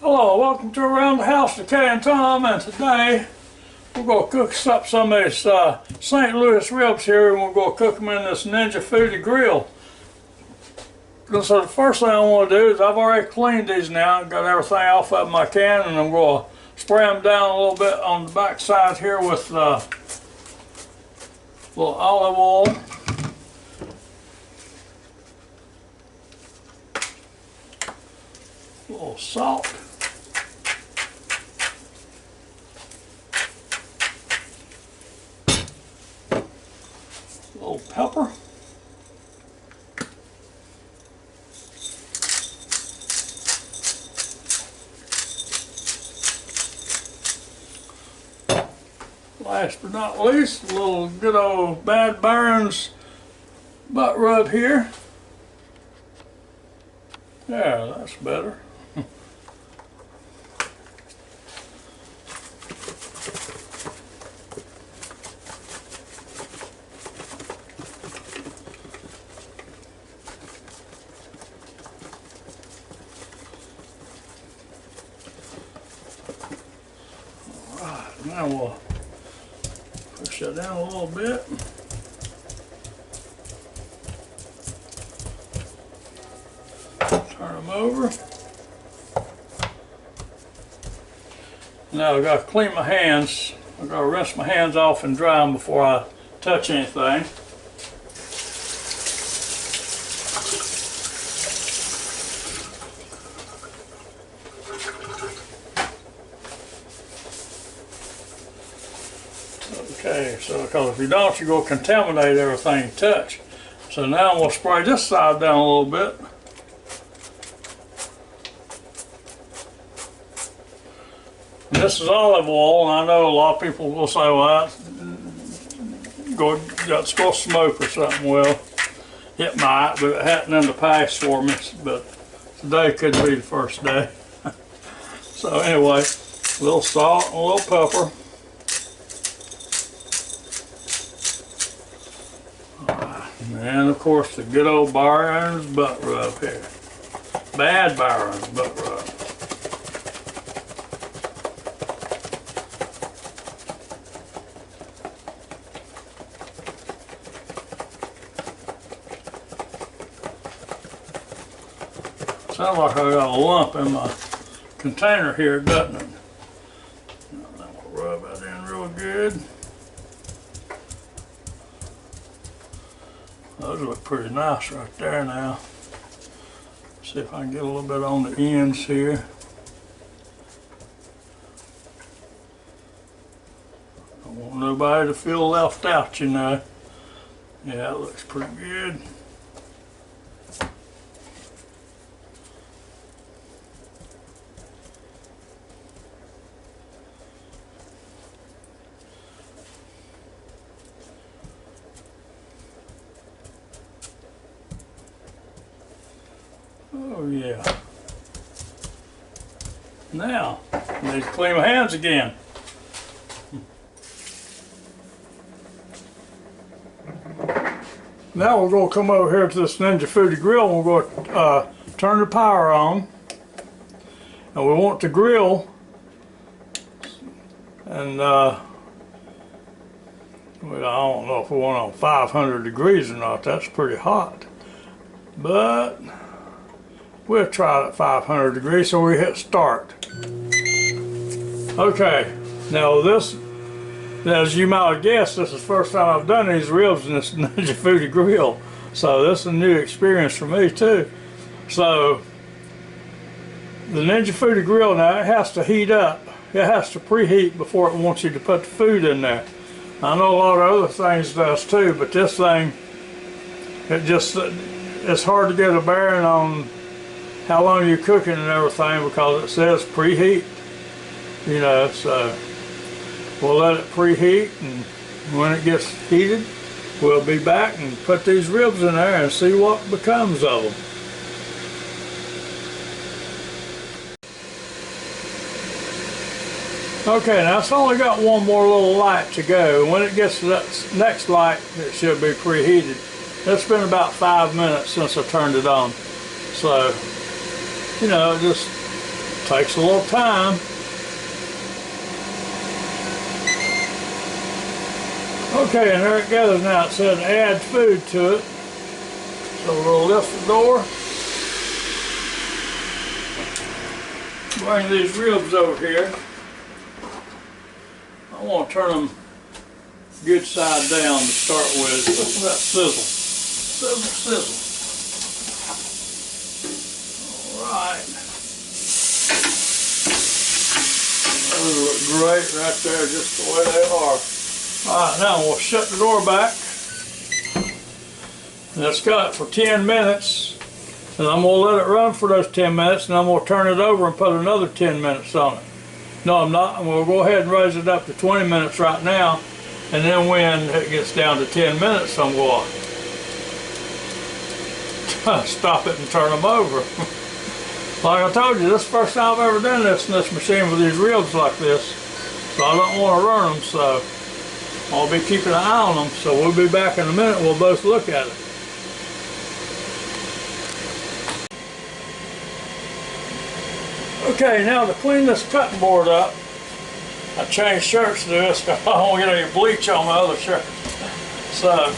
Hello, welcome to Around the House with Kay and Tom, and today we're going to cook up some of these St. Louis ribs here, and we're going to cook them in this Ninja FOODi grill. So the first thing I want to do is I've already cleaned these now, got everything off of my can, and I'm going to spray them down a little bit on the back side here with a little olive oil. A little salt. A little pepper. Last but not least, a little good old BYRON'S butt rub here. Yeah, that's better. Alright, now we'll push that down a little bit. Turn them over. Now I've got to clean my hands. I've got to rinse my hands off and dry them before I touch anything. Okay, so because if you don't, you're going to contaminate everything you touch. So now we'll spray this side down a little bit. And this is olive oil, and I know a lot of people will say, well, that's supposed to smoke or something. Well, it might, but it hadn't in the past for me. But today could be the first day. So anyway, a little salt and a little pepper. And of course the good old BYRON'S butt rub here. Bad BYRON'S butt rub. Sounds like I got a lump in my container here, doesn't it? Now we'll rub that in real good. Those look pretty nice right there now. See if I can get a little bit on the ends here. I don't want nobody to feel left out, you know. Yeah, it looks pretty good. Oh yeah. Now, I need to clean my hands again. Now we're going to come over here to this Ninja FOODi grill, and we're going to turn the power on. And we want the grill, and well, I don't know if we want it on 500 degrees or not. That's pretty hot. But we'll try it at 500 degrees, so we hit start. Okay, now this, as you might have guessed, this is the first time I've done these ribs in this Ninja FOODi grill. So this is a new experience for me too. So the Ninja FOODi grill, now it has to heat up. It has to preheat before it wants you to put the food in there. I know a lot of other things does too, but this thing, it's hard to get a bearing on how long you're cooking and everything because it says preheat, you know. So we'll let it preheat, and when it gets heated, we'll be back and put these ribs in there and see what becomes of them. Okay, now it's only got one more little light to go. When it gets to that next light, it should be preheated. It's been about 5 minutes since I turned it on. So, you know, just Takes a little time. Okay, and there it goes now. It says add food to it. So we'll lift the door. Bring these ribs over here. I want to turn them good side down to start with. Listen to that sizzle. Sizzle, sizzle. All right. Those look great right there, just the way they are. All right, now we'll shut the door back. And it's got it for 10 minutes. And I'm going to let it run for those 10 minutes, and I'm going to turn it over and put another 10 minutes on it. No, I'm not. I'm going to go ahead and raise it up to 20 minutes right now. And then when it gets down to 10 minutes, I'm going to stop it and turn them over. Like I told you, this is the first time I've ever done this in this machine with these ribs like this. So I don't want to run them, so I'll be keeping an eye on them. So we'll be back in a minute and we'll both look at it. Okay, now to clean this cutting board up, I changed shirts to this because I don't want to get any bleach on my other shirt. So I'll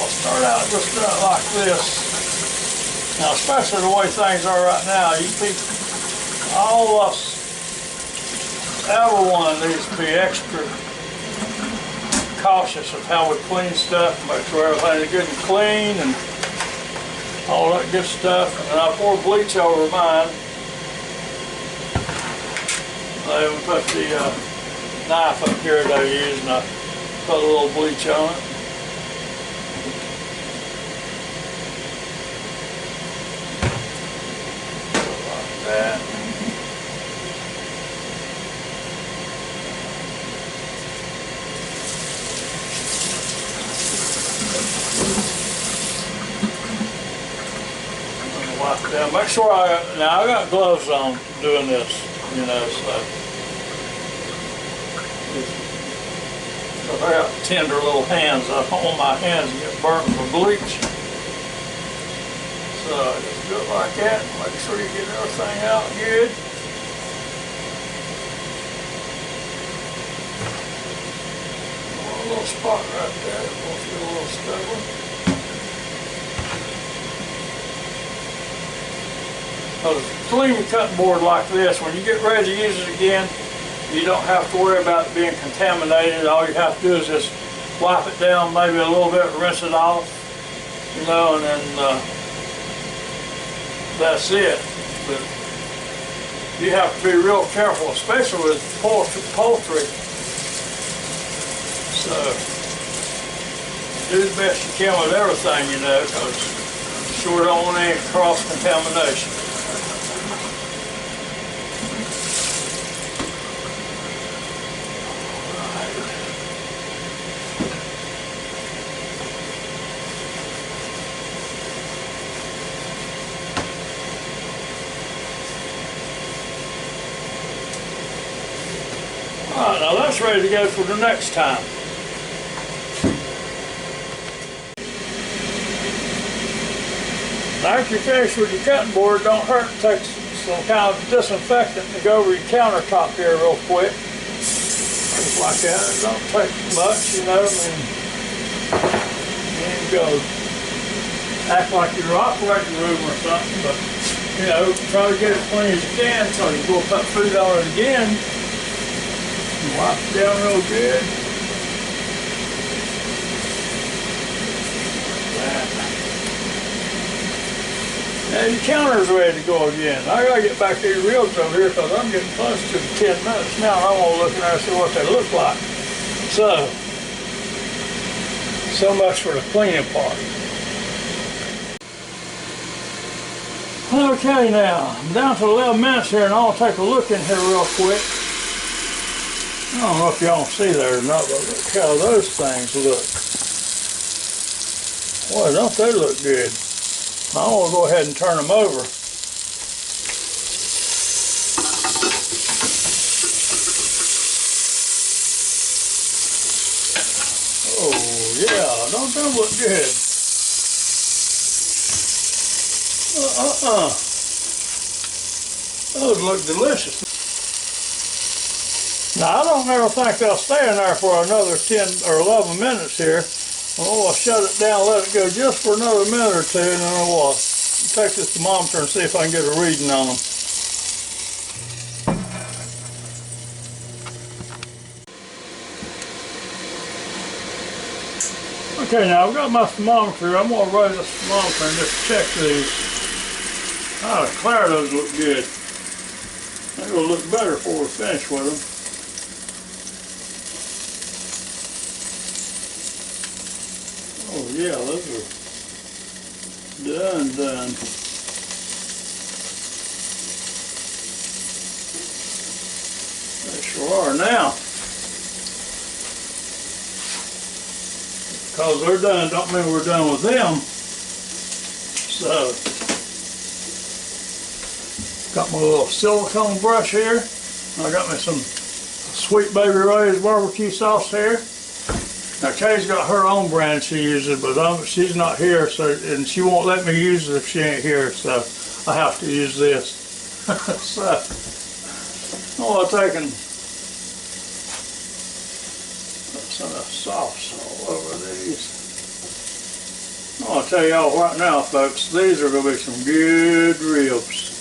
start out just like this. Now, especially the way things are right now, you people, all of us, everyone needs to be extra cautious of how we clean stuff, make sure everything is good and clean and all that good stuff. And I pour bleach over mine. I even put the knife up here that I use, and I put a little bleach on it. Like that. Wipe it down. Make sure now I got gloves on doing this. You know, so I got tender little hands. I don't want my hands to get burnt for bleach. So just do it like that. Make sure you get everything out good. A little spot right there. We'll get a little stubborn. Clean your cutting board like this. When you get ready to use it again, you don't have to worry about it being contaminated. All you have to do is just wipe it down maybe a little bit, rinse it off, you know, and then that's it. But you have to be real careful, especially with poultry. So do the best you can with everything, you know, because you sure don't want any cross-contamination. Alright, now that's ready to go for the next time. Now after you finish with your cutting board, don't hurt to take some kind of disinfectant and go over your countertop here real quick. Just like that. It don't take much, you know. I mean, you ain't go act like you're operating room or something, but you know, try to get it clean as you can so you go put food on it again. Wipe it down real good. Now your counter's ready to go again. I gotta get back these ribs over here because I'm getting close to the 10 minutes now, and I want to look in there and see what they look like. So much for the cleaning part. Okay, now I'm down to 11 minutes here, and I'll take a look in here real quick. I don't know if y'all can see there or not, but look how those things look. Boy, don't they look good. I want to go ahead and turn them over. Oh, yeah, don't they look good? Those look delicious. Now I don't ever think they'll stay in there for another 10 or 11 minutes here. Oh, I'll shut it down, let it go just for another minute or two, and then I'll take this thermometer and see if I can get a reading on them. Okay, now I've got my thermometer. I'm going to raise this thermometer and just check these. Oh, the clear those look good. They're going to look better before we finish with them. Oh yeah, those are done. They sure are now. Because they're done don't mean we're done with them. So, got my little silicone brush here. I got me some Sweet Baby Ray's barbecue sauce here. Now Kay's got her own brand she uses, but she's not here, so and she won't let me use it if she ain't here, so I have to use this. So, I've taken some of the sauce all over these. I'll tell y'all right now, folks, these are going to be some good ribs.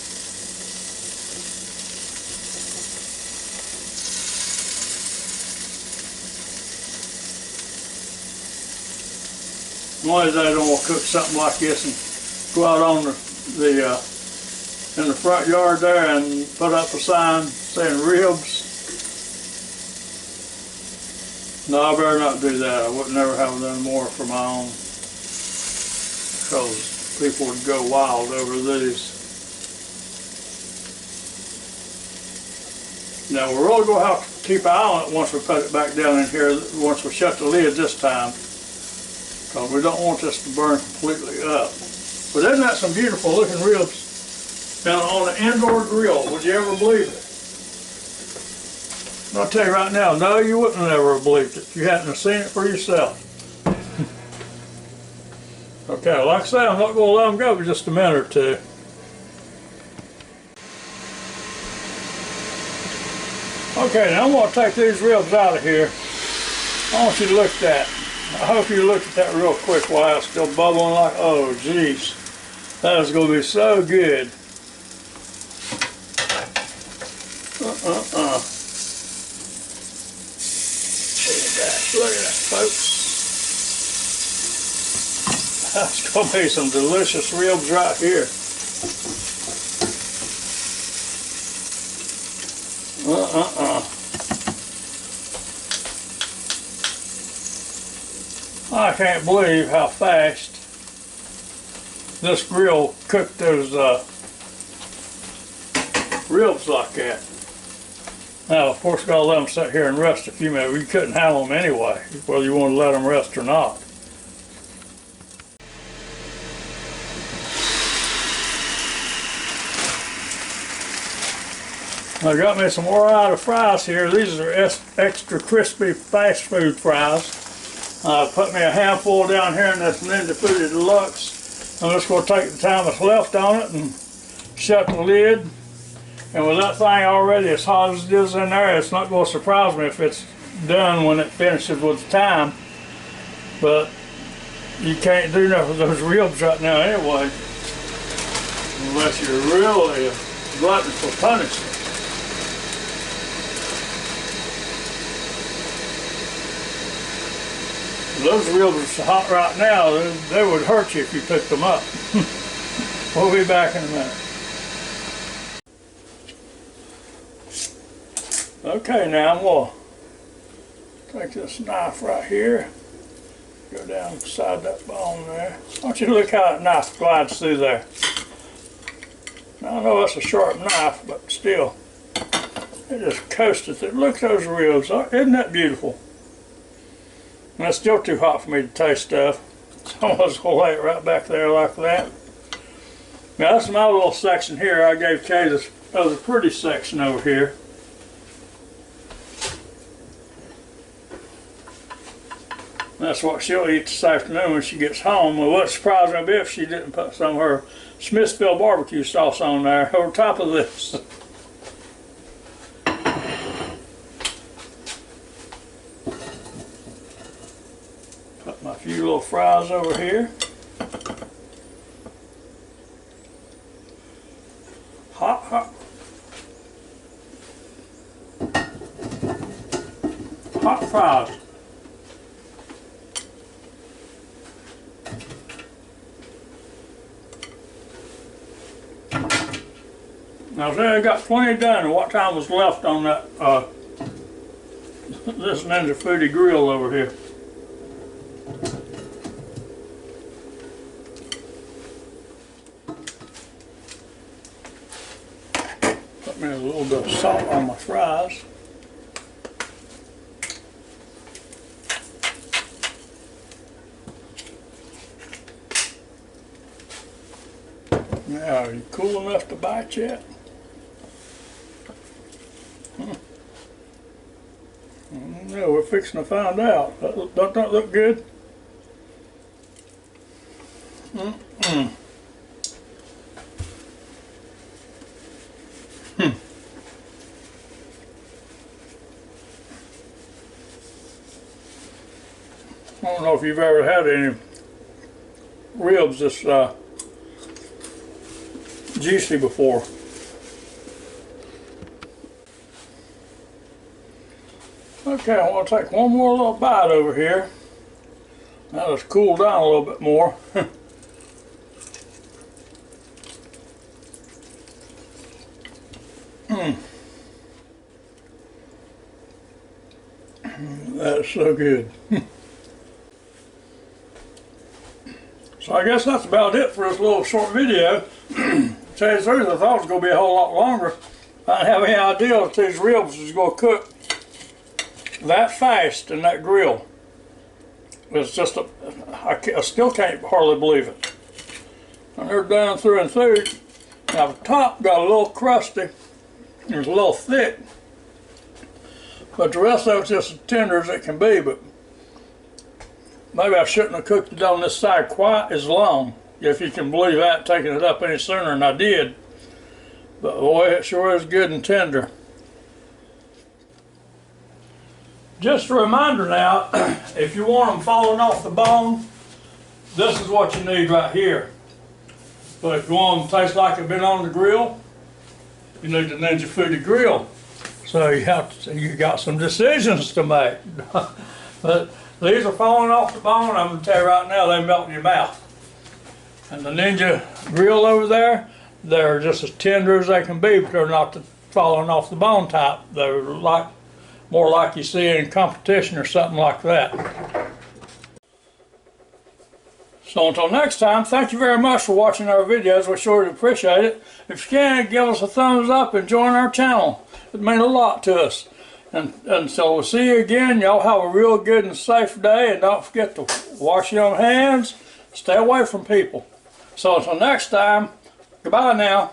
Why is I don't want to cook something like this and go out on in the front yard there and put up a sign saying ribs? No, I better not do that. I would never have done more for my own, because people would go wild over these. Now we're really going to have to keep an eye on it once we put it back down in here, once we shut the lid this time. Because we don't want this to burn completely up. But isn't that some beautiful looking ribs down on an indoor grill? Would you ever believe it? I'll tell you right now, no, you wouldn't have ever believed it if you hadn't have seen it for yourself. Okay, like I say, I'm not going to let them go for just a minute or two. Okay, now I'm going to take these ribs out of here. I want you to look at that. I hope you look at that real quick while it's still bubbling like, oh geez, that is going to be so good. Look at that, folks. That's going to be some delicious ribs right here. I can't believe how fast this grill cooked those ribs like that. Now, of course, got to let them sit here and rest a few minutes. You couldn't handle them anyway, whether you want to let them rest or not. I got me some Orida fries here. These are extra crispy fast food fries. I put me a handful down here in this Ninja FOODi Deluxe. I'm just going to take the time that's left on it and shut the lid. And with that thing already as hot as it is in there, it's not going to surprise me if it's done when it finishes with the time. But you can't do nothing with those ribs right now anyway, unless you're really a glutton for punishment. Those ribs are hot right now. They would hurt you if you picked them up. We'll be back in a minute. Okay, now I'm going to take this knife right here, go down beside that bone there. I want you to look how that knife glides through there. Now, I know that's a sharp knife, but still, it just coasted through. Look at those ribs. Isn't that beautiful? And it's still too hot for me to taste stuff, so I'm just going to lay it right back there like that. Now, that's my little section here. I gave Kay this other pretty section over here. That's what she'll eat this afternoon when she gets home. Well, what's surprising me if she didn't put some of her Smithfield barbecue sauce on there over top of this. few little fries over here. Hot fries. Now say I got plenty done. What time was left on that this Ninja FOODi grill over here? Put me a little bit of salt on my fries. Now, are you cool enough to bite yet? No, we're fixing to find out. Doesn't that look good? I don't know if you've ever had any ribs this juicy before. Okay, I want to take one more little bite over here. Now it's cooled down a little bit more. That's so good. So I guess that's about it for this little short video. To tell you the truth, I thought it was going to be a whole lot longer. I didn't have any idea that these ribs was going to cook that fast in that grill. It's just I still can't hardly believe it. And they're done through and through. Now the top got a little crusty. It was a little thick. But the rest of it's just as tender as it can be. But maybe I shouldn't have cooked it on this side quite as long, if you can believe that, taking it up any sooner than I did. But boy, it sure is good and tender. Just a reminder now, if you want them falling off the bone, this is what you need right here. But if you want them to taste like they've been on the grill, you need the Ninja FOODi grill. So you got some decisions to make. But these are falling off the bone. I'm going to tell you right now, they melt in your mouth. And the Ninja grill over there, they're just as tender as they can be, but they're not the falling off the bone type. They're like more like you see in competition or something like that. So until next time, thank you very much for watching our videos. We sure appreciate it. If you can, give us a thumbs up and join our channel. It means a lot to us. And so we'll see you again. Y'all have a real good and safe day. And don't forget to wash your hands. Stay away from people. So until next time, goodbye now.